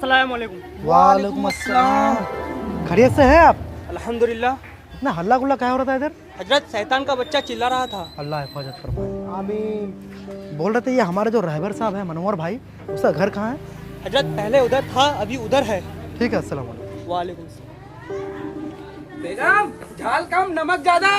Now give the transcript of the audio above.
अस्सलाम वालेकुम। वालेकुम अस्सलाम। खैरियत से है आप? अल्हम्दुलिल्लाह। इतना हल्ला गुल्ला क्या हो रहा था इधर? हजरत शैतान का बच्चा चिल्ला रहा था। अल्लाह हिफाजत फरमाए। आमीन। बोल रहे थे ये हमारे जो रहबर साहब है मनोहर भाई, उसका घर कहाँ है? हजरत पहले उधर था, अभी उधर है। ठीक है, अस्सलाम वालेकुम। वालेकुम सलाम। बेगम झाल कम नमक ज्यादा।